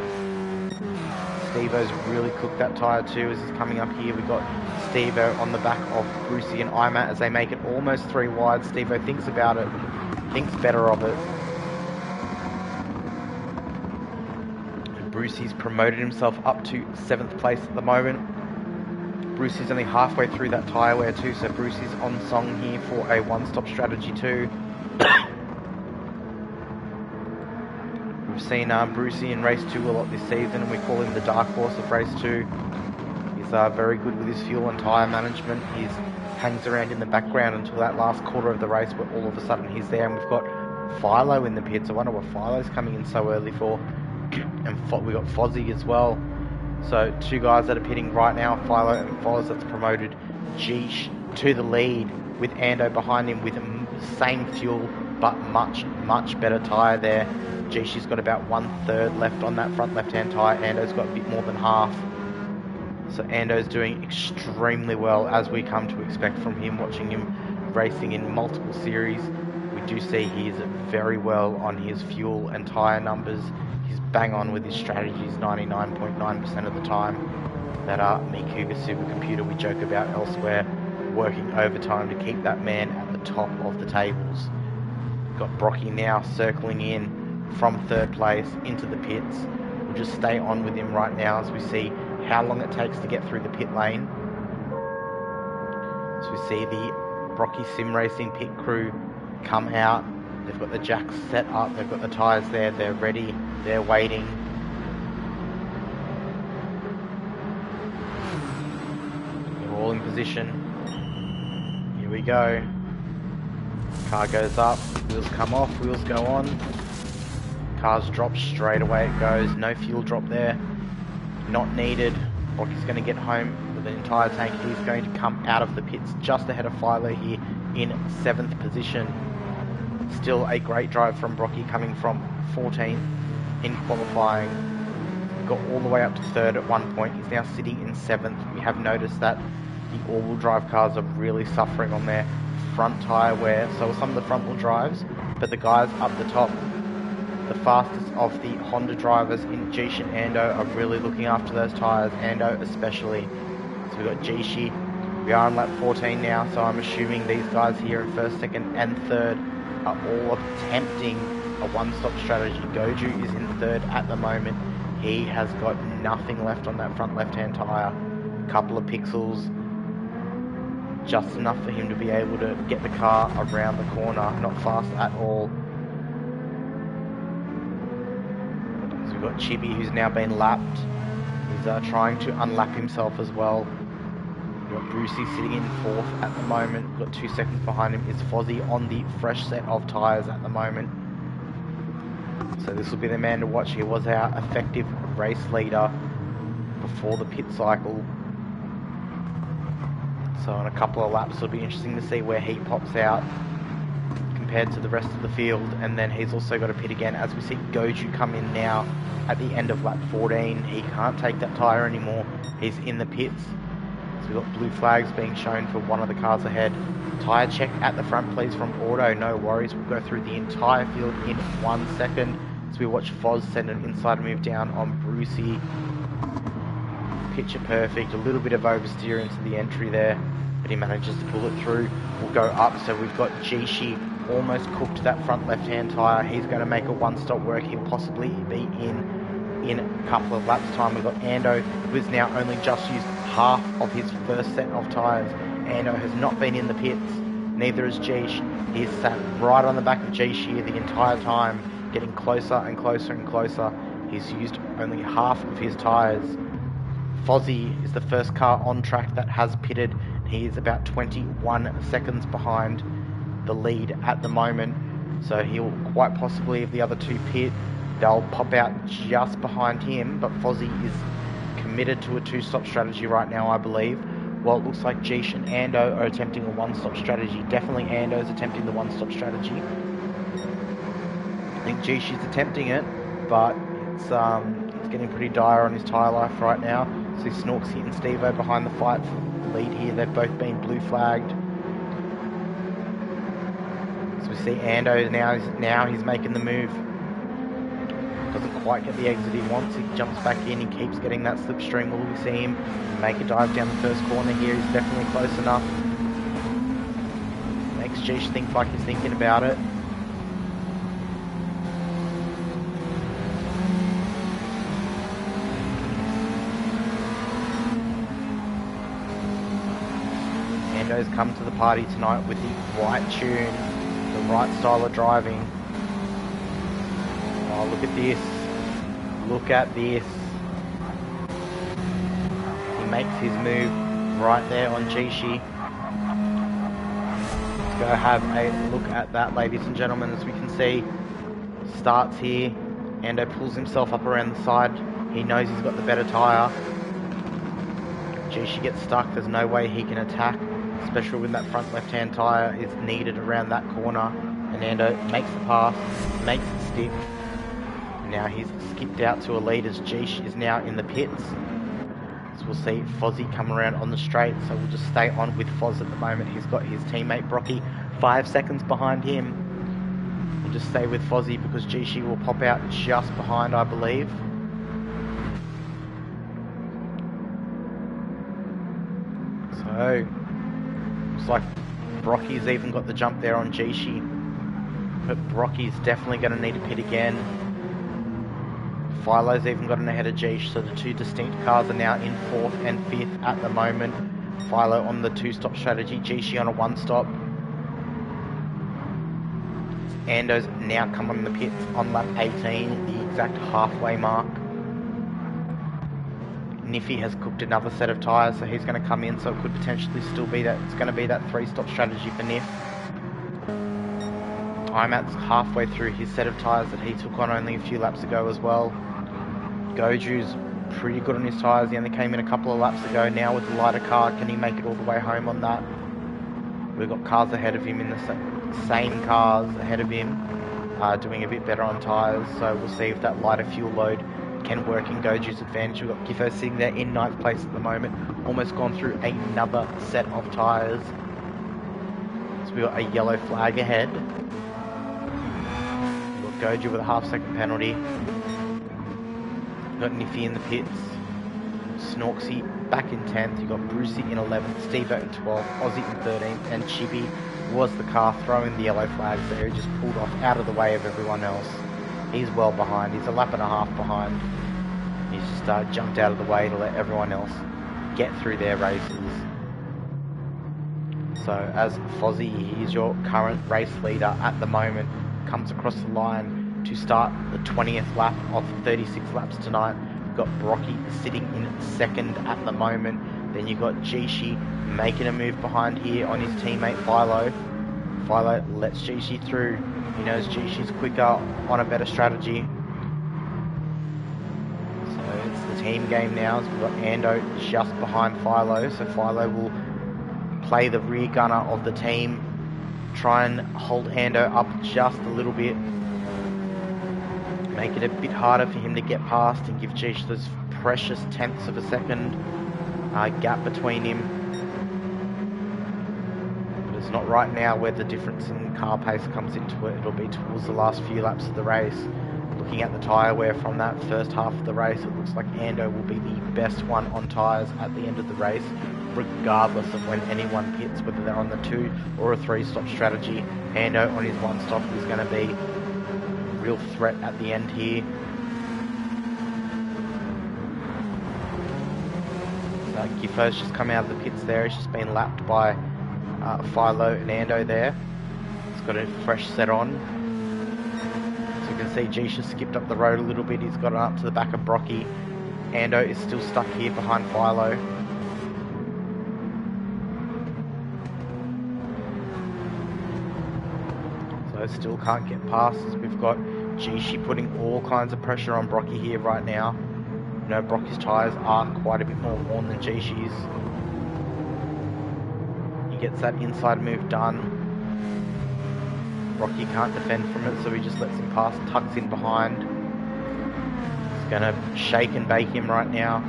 Steve-O's really cooked that tyre too as he's coming up here. We've got Steve-O on the back of Brucey and Imat as they make it almost 3 wide. Steve-O thinks about it, thinks better of it. And Brucey's promoted himself up to 7th place at the moment. Brucey's only halfway through that tyre wear too, so Brucey's on song here for a 1-stop strategy too. We've seen Brucey in race 2 a lot this season, and we call him the dark horse of race 2. He's very good with his fuel and tyre management. He hangs around in the background until that last quarter of the race, where all of a sudden he's there, and we've got Philo in the pits. I wonder what Philo's coming in so early for. And we've got Fozzie as well. So 2 guys that are pitting right now, Philo and Foz, that's promoted Jish to the lead, with Ando behind him with same fuel but much better tyre there. Jishi's got about 1/3 left on that front left-hand tyre. Ando's got a bit more than half. So Ando's doing extremely well, as we come to expect from him, watching him racing in multiple series. We do see he's very well on his fuel and tyre numbers. He's bang on with his strategies 99.9% of the time. That Mikuga supercomputer we joke about elsewhere, working overtime to keep that man at the top of the tables. Got Brocky now circling in from 3rd place into the pits. We'll just stay on with him right now as we see how long it takes to get through the pit lane. So we see the Brocky Sim Racing pit crew come out. They've got the jacks set up, they've got the tyres there, they're ready, they're waiting. They're all in position. Here we go. Car goes up, wheels come off, wheels go on. Cars drop straight away, it goes. No fuel drop there. Not needed. Rocky's going to get home with an entire tank. He's going to come out of the pits just ahead of Philo here in 7th position. Still a great drive from Brocky, coming from 14th in qualifying. Got all the way up to 3rd at one point. He's now sitting in 7th. We have noticed that the all-wheel drive cars are really suffering on their front tyre wear. So are some of the front-wheel drives, but the guys up the top, the fastest of the Honda drivers in Jish and Ando, are really looking after those tyres, Ando especially. So we've got Jishi. We are on lap 14 now, so I'm assuming these guys here in 1st, 2nd and 3rd are all attempting a one-stop strategy. Goju is in 3rd at the moment. He has got nothing left on that front left-hand tyre. A couple of pixels, just enough for him to be able to get the car around the corner. Not fast at all. So we've got Chibi, who's now been lapped. He's trying to unlap himself as well. We've got Brucey sitting in 4th at the moment. We've got 2 seconds behind him is Fozzie on the fresh set of tyres at the moment. So this will be the man to watch. He was our effective race leader before the pit cycle. So in a couple of laps it'll be interesting to see where he pops out compared to the rest of the field. And then he's also got to pit again as we see Goju come in now at the end of lap 14. He can't take that tyre anymore. He's in the pits. So we've got blue flags being shown for one of the cars ahead. Tyre check at the front please from Auto, no worries. We'll go through the entire field in 1 second. So we watch Foz send an inside move down on Brucey. Picture perfect, a little bit of oversteer into the entry there, but he manages to pull it through. We'll go up, so we've got Jishi almost cooked that front left-hand tyre. He's going to make a one-stop work. He'll possibly be in a couple of laps time. We've got Ando, who has now only just used half of his first set of tyres. Ando has not been in the pits, neither has Jish. He's sat right on the back of Jish here the entire time, getting closer and closer and closer. He's used only half of his tyres. Fozzie is the first car on track that has pitted. He is about 21 seconds behind the lead at the moment. So he'll quite possibly, if the other two pit, they'll pop out just behind him. But Fozzie is committed to a two-stop strategy right now, I believe. Well, it looks like Jish and Ando are attempting a one-stop strategy. Definitely Ando's attempting the one-stop strategy. I think Jish is attempting it, but it's getting pretty dire on his tyre life right now. So Snorksy and Steve-O behind the fight for the lead here. They've both been blue flagged. So we see Ando now he's making the move. Doesn't quite get the exit he wants. He jumps back in. He keeps getting that slipstream. Will we see him make a dive down the first corner here? He's definitely close enough. Makes Jish think like he's thinking about it. Ando's come to the party tonight with the right tune, the right style of driving. Oh, look at this. Look at this. He makes his move right there on Jishi. Let's go have a look at that, ladies and gentlemen. As we can see, starts here. Ando pulls himself up around the side. He knows he's got the better tyre. Jishi gets stuck. There's no way he can attack, especially when that front left-hand tyre is needed around that corner. And Ando makes the pass, makes it stick. Now he's skipped out to a lead as Jish is now in the pits. So we'll see Fozzie come around on the straight, so we'll just stay on with Foz at the moment. He's got his teammate Brocky 5 seconds behind him. We'll just stay with Fozzie because Jishi will pop out just behind, I believe. So, looks like Brocky's even got the jump there on Jishi. But Brocky's definitely going to need to pit again. Philo's even gotten ahead of Jish, so the two distinct cars are now in 4th and 5th at the moment. Philo on the two-stop strategy, Jishi on a one-stop. Ando's now come on the pits on lap 18, the exact halfway mark. Niffy has cooked another set of tyres, so he's going to come in, so it could potentially still be that, it's going to be that three-stop strategy for Niff. Imat's halfway through his set of tyres that he took on only a few laps ago as well. Goju's pretty good on his tyres. He only came in a couple of laps ago. Now with the lighter car, can he make it all the way home on that? We've got cars ahead of him in the same cars ahead of him, doing a bit better on tyres. So we'll see if that lighter fuel load can work in Goju's advantage. We've got Giffo sitting there in 9th place at the moment, almost gone through another set of tyres. So we've got a yellow flag ahead. We've got Goju with a half-second penalty. We've got Niffy in the pits. Snorksy back in 10th. You've got Brucey in 11th, Stevo in 12th, Aussie in 13th, and Chibi was the car throwing the yellow flags there. He just pulled off out of the way of everyone else. He's well behind. He's a lap and a half behind. He's just jumped out of the way to let everyone else get through their races. So as Fozzie, he's your current race leader at the moment, comes across the line to start the 20th lap of 36 laps tonight. We've got Brocky sitting in 2nd at the moment. Then you've got Jishi making a move behind here on his teammate Philo. Philo lets Jishi through. He knows Jishi's quicker, on a better strategy. So it's the team game now. So we've got Ando just behind Philo. So Philo will play the rear gunner of the team. Try and hold Ando up just a little bit. Make it a bit harder for him to get past and give Jish those precious tenths of a second gap between him. But it's not right now where the difference in car pace comes into it. It'll be towards the last few laps of the race. Looking at the tyre wear from that first half of the race, it looks like Ando will be the best one on tyres at the end of the race, regardless of when anyone pits, whether they're on the 2 or a 3-stop strategy. Ando on his 1-stop is going to be a real threat at the end here. Giffo's just come out of the pits there. He's just been lapped by Philo and Ando there. He's got a fresh set on. So you can see Jish has skipped up the road a little bit. He's got it up to the back of Brocky. Ando is still stuck here behind Philo. So still can't get past. We've got Jishi putting all kinds of pressure on Brocky here right now. You know, Brocky's tyres are quite a bit more worn than Jishi's. He gets that inside move done. Brocky can't defend from it, so he just lets him pass, tucks in behind. He's going to shake and bake him right now.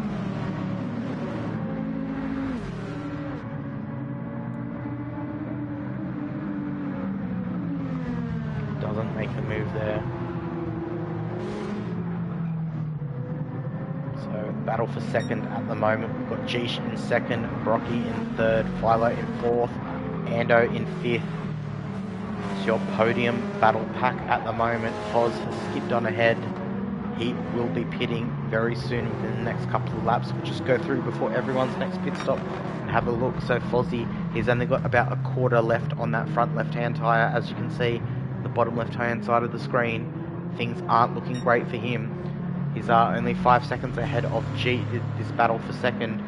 Doesn't make the move there. Battle for 2nd at the moment. We've got Jish in 2nd, Brocky in 3rd, Philo in 4th, Ando in 5th. It's your podium battle pack at the moment. Foz has skipped on ahead. He will be pitting very soon within the next couple of laps. We'll just go through before everyone's next pit stop and have a look. So Fozzie, he's only got about a quarter left on that front left-hand tyre. As you can see, the bottom left-hand side of the screen, things aren't looking great for him. He's only 5 seconds ahead of this battle for 2nd.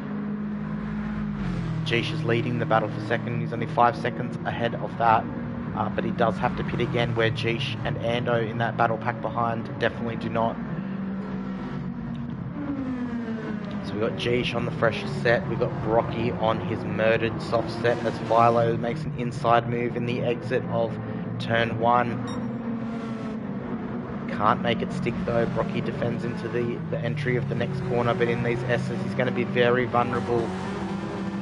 Jish is leading the battle for 2nd. He's only 5 seconds ahead of that. But he does have to pit again, where Jish and Ando in that battle pack behind definitely do not. So we've got Jish on the freshest set. We've got Brocky on his murdered soft set as Philo makes an inside move in the exit of turn 1. Can't make it stick though. Brocky defends into the entry of the next corner, but in these S's he's going to be very vulnerable.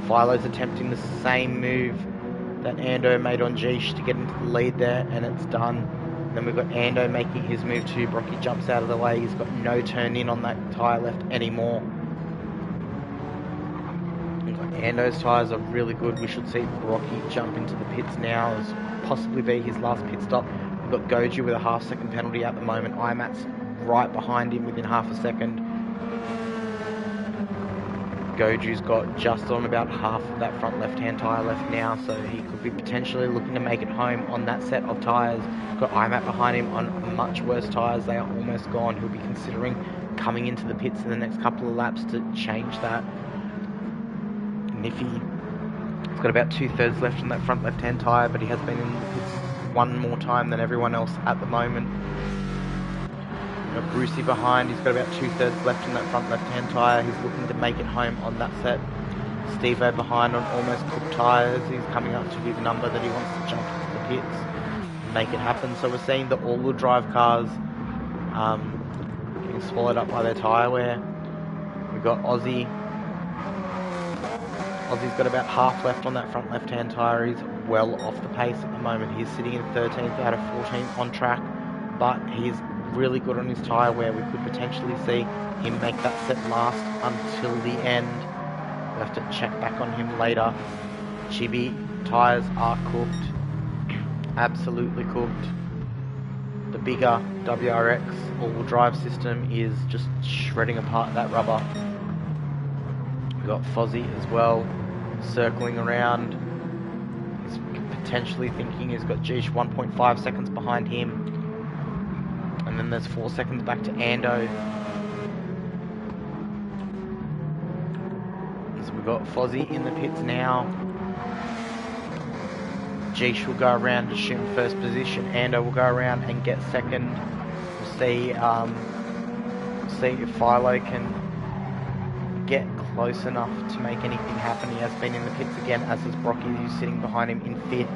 Philo's attempting the same move that Ando made on Jish to get into the lead there, and it's done. Then we've got Ando making his move too. Brocky jumps out of the way. He's got no turn in on that tyre left anymore. Ando's tyres are really good. We should see Brocky jump into the pits now, as possibly be his last pit stop. We've got Goju with a half-second penalty at the moment. Imat's right behind him within half a second. Goju's got just on about half of that front left-hand tyre left now, so he could be potentially looking to make it home on that set of tyres. We've got Imat behind him on much worse tyres. They are almost gone. He'll be considering coming into the pits in the next couple of laps to change that. Niffy has got about 2/3 left on that front left-hand tyre, but he has been in the pits one more time than everyone else at the moment. We've got Brucey behind, he's got about 2/3 left in that front left-hand tyre. He's looking to make it home on that set. Steve-O behind on almost cooked tyres. He's coming up to his number that he wants to jump into the pits and make it happen. So we're seeing the all-wheel drive cars getting swallowed up by their tyre wear. We've got Aussie. Aussie's got about half left on that front left-hand tyre. He's well off the pace at the moment. He's sitting in 13th out of 14th on track, but he's really good on his tyre wear. We could potentially see him make that set last until the end. We'll have to check back on him later. Chibi tyres are cooked. Absolutely cooked. The bigger WRX all-wheel drive system is just shredding apart that rubber. We've got Fozzie as well, circling around. He's potentially thinking he's got Geesh 1.5 seconds behind him. And then there's 4 seconds back to Ando. So we've got Fozzie in the pits now. Geesh will go around to assume first position. Ando will go around and get second. We'll see if Philo can get close enough to make anything happen. He has been in the pits again, as is Brocky, who's sitting behind him in 5th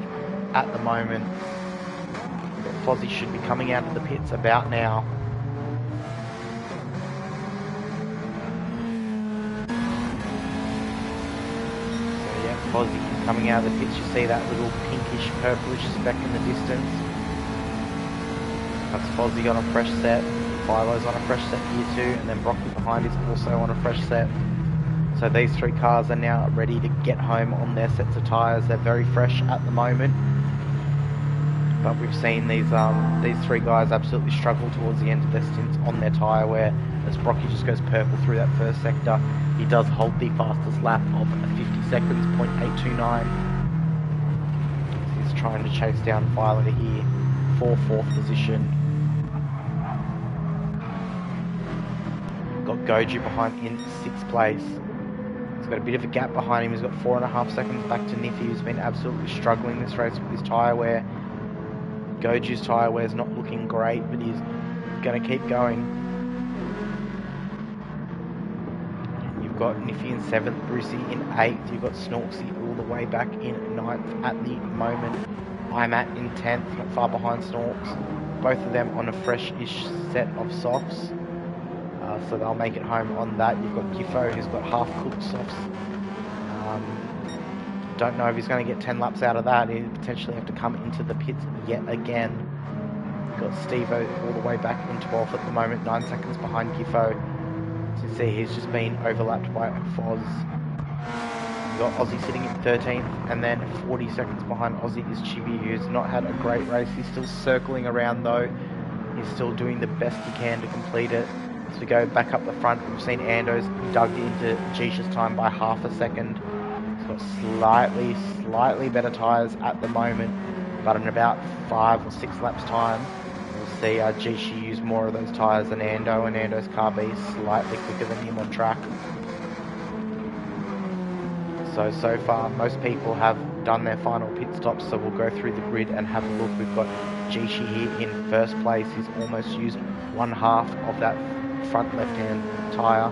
at the moment. Fozzie should be coming out of the pits about now. So yeah, Fozzie coming out of the pits. You see that little pinkish purplish speck in the distance. That's Fozzie on a fresh set. Philo's on a fresh set here too, and then Brocky behind is also on a fresh set. So these three cars are now ready to get home on their sets of tyres. They're very fresh at the moment. But we've seen these three guys absolutely struggle towards the end of their stints on their tyre wear, as Brocky just goes purple through that first sector. He does hold the fastest lap of 50 seconds, 0.829. He's trying to chase down Philo here for 4th position. Got Goju behind in 6th place. He's got a bit of a gap behind him. He's got 4.5 seconds back to Niffy, who's been absolutely struggling this race with his tyre wear. Goju's tyre wear is not looking great, but he's going to keep going. You've got Niffy in 7th, Brucey in 8th. You've got Snorksy all the way back in 9th at the moment. I'm at in 10th, not far behind Snorks. Both of them on a fresh-ish set of softs. So they'll make it home on that. You've got Giffo, who's got half-cooked softs. Don't know if he's going to get 10 laps out of that. He'll potentially have to come into the pits yet again. You've got Steve-O all the way back in 12th at the moment, 9 seconds behind Giffo. As you see, he's just been overlapped by Foz. You've got Aussie sitting in 13th, and then 40 seconds behind Aussie is Chibi, who's not had a great race. He's still circling around though. He's still doing the best he can to complete it. As we go back up the front, we've seen Ando's dug into Geesh's time by half a second. He's got slightly better tyres at the moment, but in about 5 or 6 laps time, we'll see Geesh use more of those tyres than Ando, and Ando's car be slightly quicker than him on track. So far, most people have done their final pit stops, so we'll go through the grid and have a look. We've got Geesh here in 1st place. He's almost used 1/2 of that front left-hand tyre.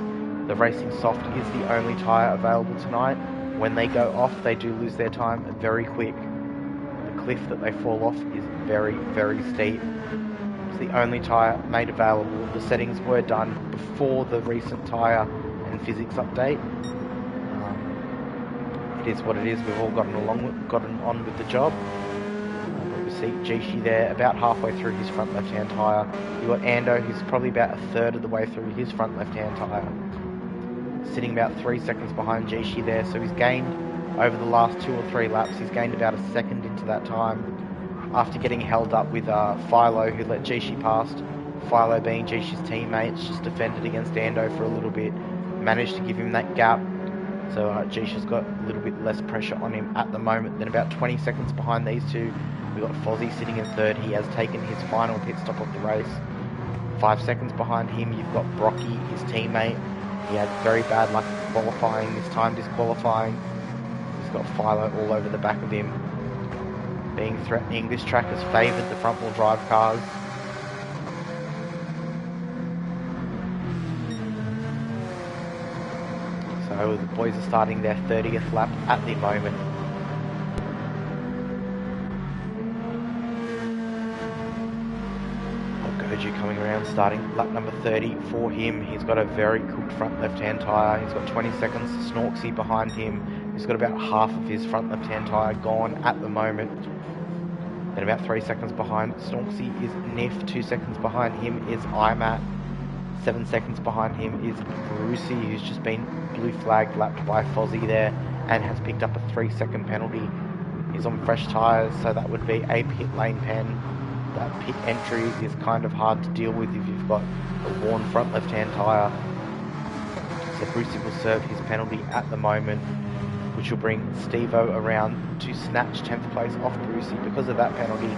The Racing Soft is the only tyre available tonight. When they go off, they do lose their time very quick. The cliff that they fall off is very, very steep. It's the only tyre made available. The settings were done before the recent tyre and physics update. It is what it is. We've all gotten on with the job. We see Geesh there about halfway through his front left-hand tyre. You've got Ando, who's probably about 1/3 of the way through his front left-hand tyre. Sitting about 3 seconds behind Geesh there, so he's gained, over the last 2 or 3 laps, he's gained about a second into that time. After getting held up with Philo, who let Geesh past. Philo, being Geesh's teammates, just defended against Ando for a little bit. Managed to give him that gap. So Geesh has got a little bit less pressure on him at the moment. Then about 20 seconds behind these two, we've got Fozzie sitting in 3rd. He has taken his final pit stop of the race. 5 seconds behind him, you've got Brocky, his teammate. He had very bad luck qualifying, this time disqualifying. He's got Philo all over the back of him. being threatening. This track has favoured the front-wheel drive cars. So the boys are starting their 30th lap at the moment. Coming around, starting lap number 30 for him. He's got a very cooked front left-hand tyre. He's got 20 seconds. Snorksy behind him. He's got about half of his front left-hand tyre gone at the moment. Then about 3 seconds behind Snorksy is Niff. 2 seconds behind him is Imat. 7 seconds behind him is Brucey, who's just been blue flagged, lapped by Fozzie there, and has picked up a 3-second penalty. He's on fresh tyres, so that would be a pit lane pen. That pit entry is kind of hard to deal with if you've got a worn front left-hand tyre. So Brucey will serve his penalty at the moment, which will bring Steve-O around to snatch 10th place off Brucey because of that penalty.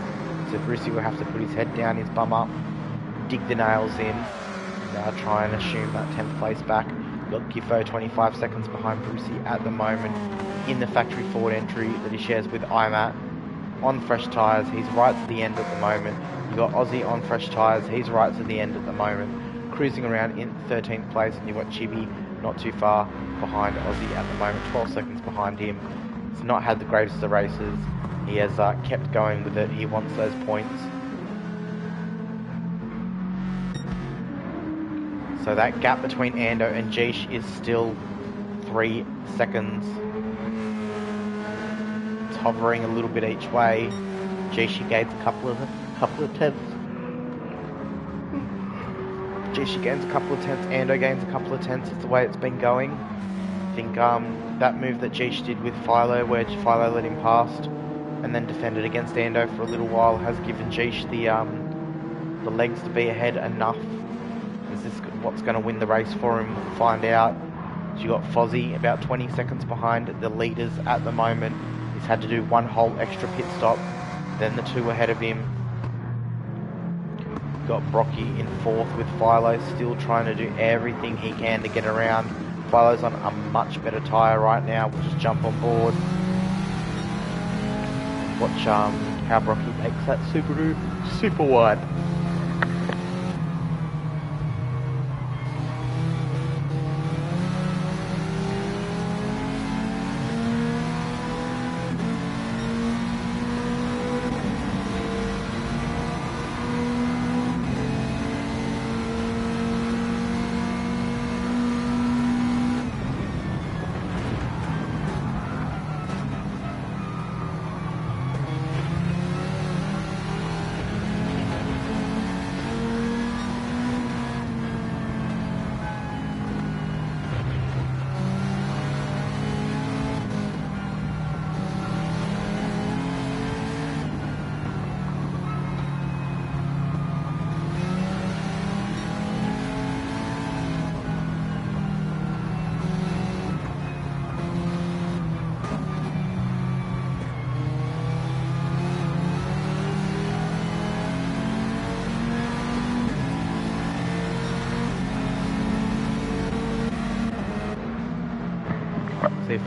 So Brucey will have to put his head down, his bum up, dig the nails in, and try and assume that 10th place back. We've got Giffo 25 seconds behind Brucey at the moment in the factory Ford entry that he shares with Imat. On fresh tyres, he's right to the end at the moment. You've got Aussie on fresh tyres, he's right to the end at the moment. Cruising around in 13th place, and you've got Chibi not too far behind Aussie at the moment, 12 seconds behind him. He's not had the greatest of races. He has kept going with it. He wants those points. So that gap between Ando and Jeesh is still 3 seconds. Hovering a little bit each way. Jeesh gains a couple of tenths. Jeesh gains a couple of tenths. Ando gains a couple of tenths. It's the way it's been going. I think that move that Jeesh did with Philo, where Philo let him past and then defended against Ando for a little while, has given Jeesh the legs to be ahead enough. Is this what's going to win the race for him? We'll find out. So you got Fozzie about 20 seconds behind the leaders at the moment. He's had to do one whole extra pit stop, then the two ahead of him. Got Brocky in 4th with Philo, still trying to do everything he can to get around. Philo's on a much better tyre right now. We'll just jump on board. Watch how Brocky makes that Subaru super wide.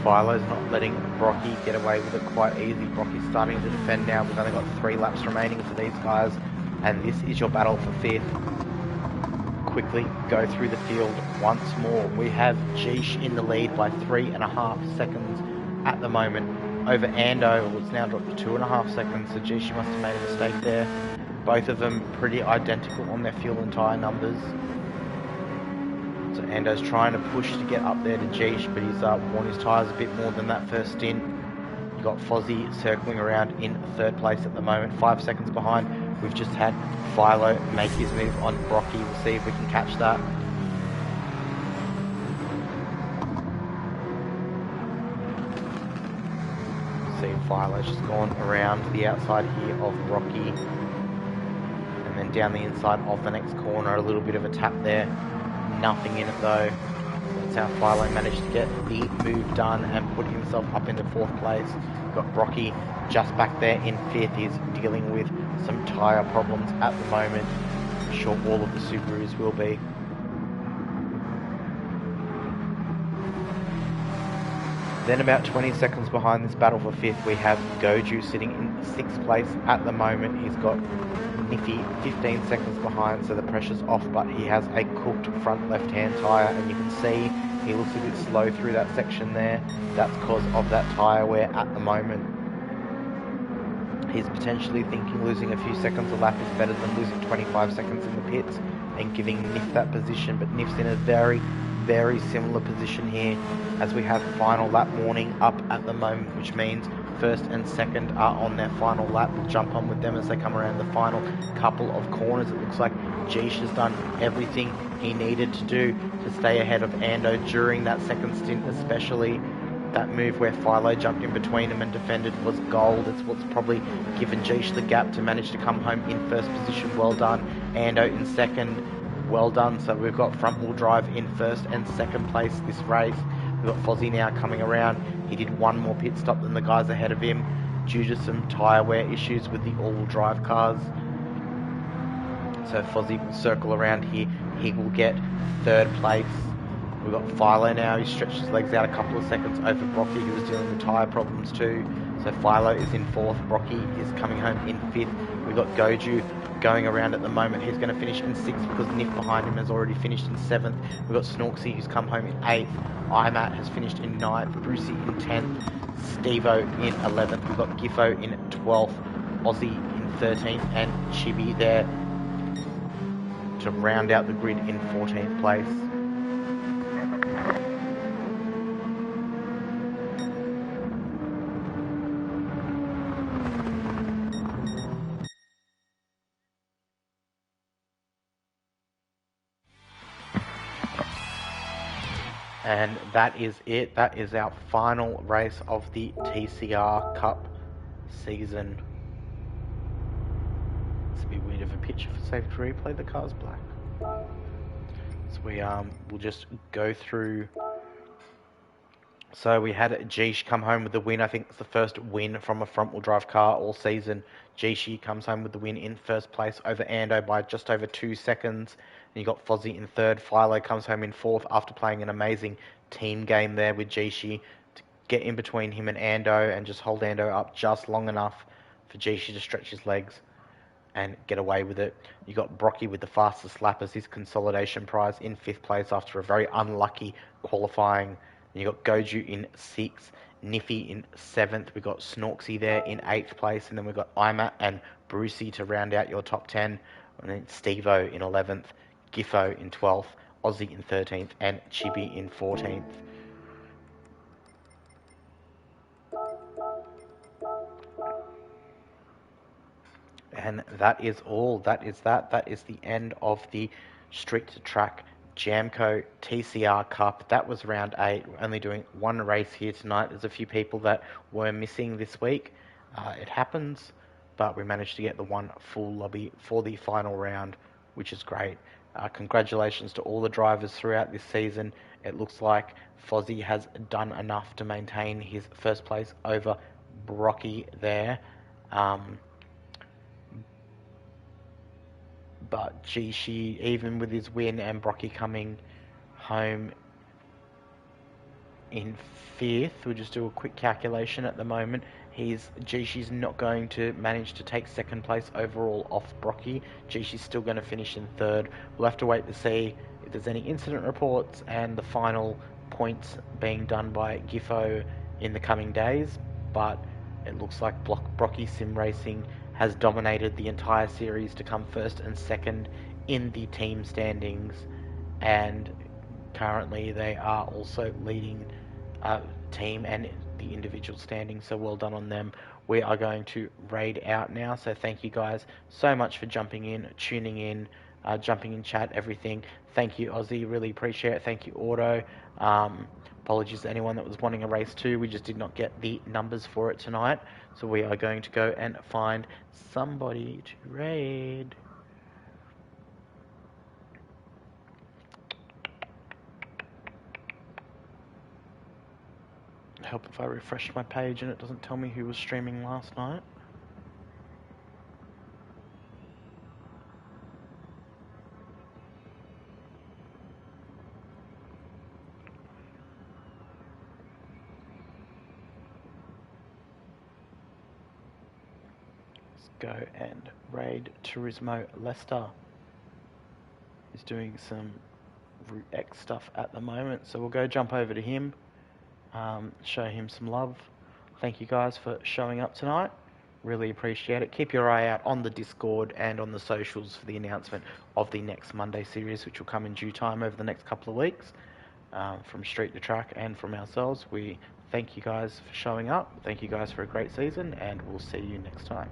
Philo's not letting Brocky get away with it quite easy. Brocky's starting to defend now. We've only got 3 laps remaining for these guys, and this is your battle for 5th. Quickly go through the field once more. We have Jeesh in the lead by 3.5 seconds at the moment over Ando. It's now dropped to 2.5 seconds, so Jeesh must have made a mistake there. Both of them pretty identical on their fuel and tyre numbers. So Ando's trying to push to get up there to Jeesh, but he's worn his tyres a bit more than that first stint. You've got Fozzie circling around in 3rd place at the moment, 5 seconds behind. We've just had Philo make his move on Brocky. We'll see if we can catch that. See, Philo's just gone around the outside here of Brocky. And then down the inside of the next corner, a little bit of a tap there. Nothing in it though. That's how Philo managed to get the move done and put himself up into 4th place. Got Brocky just back there in 5th. He's dealing with some tyre problems at the moment. I'm sure all of the Subarus will be. Then about 20 seconds behind this battle for 5th, we have Goju sitting in 6th place at the moment. He's got Niffy 15 seconds behind, so the pressure's off, but he has a cooked front left-hand tyre, and you can see he looks a bit slow through that section there. That's because of that tyre wear at the moment. He's potentially thinking losing a few seconds a lap is better than losing 25 seconds in the pits and giving Niff that position, but Niff's in a very, very similar position here as we have final lap warning up at the moment, which means first and second are on their final lap. We'll jump on with them as they come around the final couple of corners. It looks like Jish has done everything he needed to do to stay ahead of Ando during that second stint, especially. That move where Philo jumped in between him and defended was gold. It's what's probably given Jish the gap to manage to come home in first position. Well done. Ando in second. Well done. So we've got front wheel drive in first and second place this race. We've got Fozzie now coming around. He did one more pit stop than the guys ahead of him due to some tyre wear issues with the all-wheel drive cars. So Fozzie will circle around here. He will get third place. We've got Philo now. He stretched his legs out a couple of seconds over Brocky, who was dealing with tyre problems too. So Philo is in fourth. Brocky is coming home in fifth. We've got Goju going around at the moment. He's going to finish in sixth because Nick behind him has already finished in seventh. We've got Snorksy, who's come home in eighth. Imat has finished in ninth. Brucey in 10th. Stevo in 11th. We've got Giffo in 12th. Aussie in 13th. And Chibi there to round out the grid in 14th place. And that is it. That is our final race of the TCR Cup season. It's a bit weird of a picture for safe to replay. The car's black. So we'll just go through. So we had Jish come home with the win. I think it's the first win from a front-wheel drive car all season. Jishi comes home with the win in first place over Ando by just over 2 seconds. And you got Fozzie in third. Philo comes home in fourth after playing an amazing team game there with Jishi to get in between him and Ando and just hold Ando up just long enough for Jishi to stretch his legs and get away with it. You got Brocky with the fastest lap as his consolidation prize in fifth place after a very unlucky qualifying. And you got Goju in sixth, Niffy in seventh. We got Snorksy there in eighth place, and then we got Imat and Brucey to round out your top 10. And then Stevo in 11th, Giffo in 12th, Aussie in 13th, and Chibi in 14th. And that is all. That is that. That is the end of the Street2Track Jamco TCR Cup. That was round 8. We're only doing one race here tonight. There's a few people that were missing this week. It happens, but we managed to get the one full lobby for the final round, which is great. Congratulations to all the drivers throughout this season. It looks like Fozzie has done enough to maintain his first place over Brocky there. But Jishi, even with his win and Brocky coming home in fifth, we'll just do a quick calculation at the moment. Jishi's not going to manage to take second place overall off Brocky. Jishi's still going to finish in third. We'll have to wait to see if there's any incident reports and the final points being done by Giffo in the coming days. But it looks like Brocky Sim Racing has dominated the entire series to come first and second in the team standings, and currently they are also leading team and the individual standings, so well done on them. We are going to raid out now, so thank you guys so much for jumping in, tuning in, jumping in chat, everything. Thank you, Aussie, really appreciate it. Thank you, Auto. Apologies to anyone that was wanting a race too. We just did not get the numbers for it tonight. So we are going to go and find somebody to raid. Help if I refresh my page and it doesn't tell me who was streaming last night. Let's go and raid Turismo Leicester. He's doing some Route X stuff at the moment, so we'll go jump over to him, show him some love. Thank you guys for showing up tonight. Really appreciate it. Keep your eye out on the Discord and on the socials for the announcement of the next Monday series, which will come in due time over the next couple of weeks. From Street2Track and from ourselves, we thank you guys for showing up. Thank you guys for a great season, and we'll see you next time.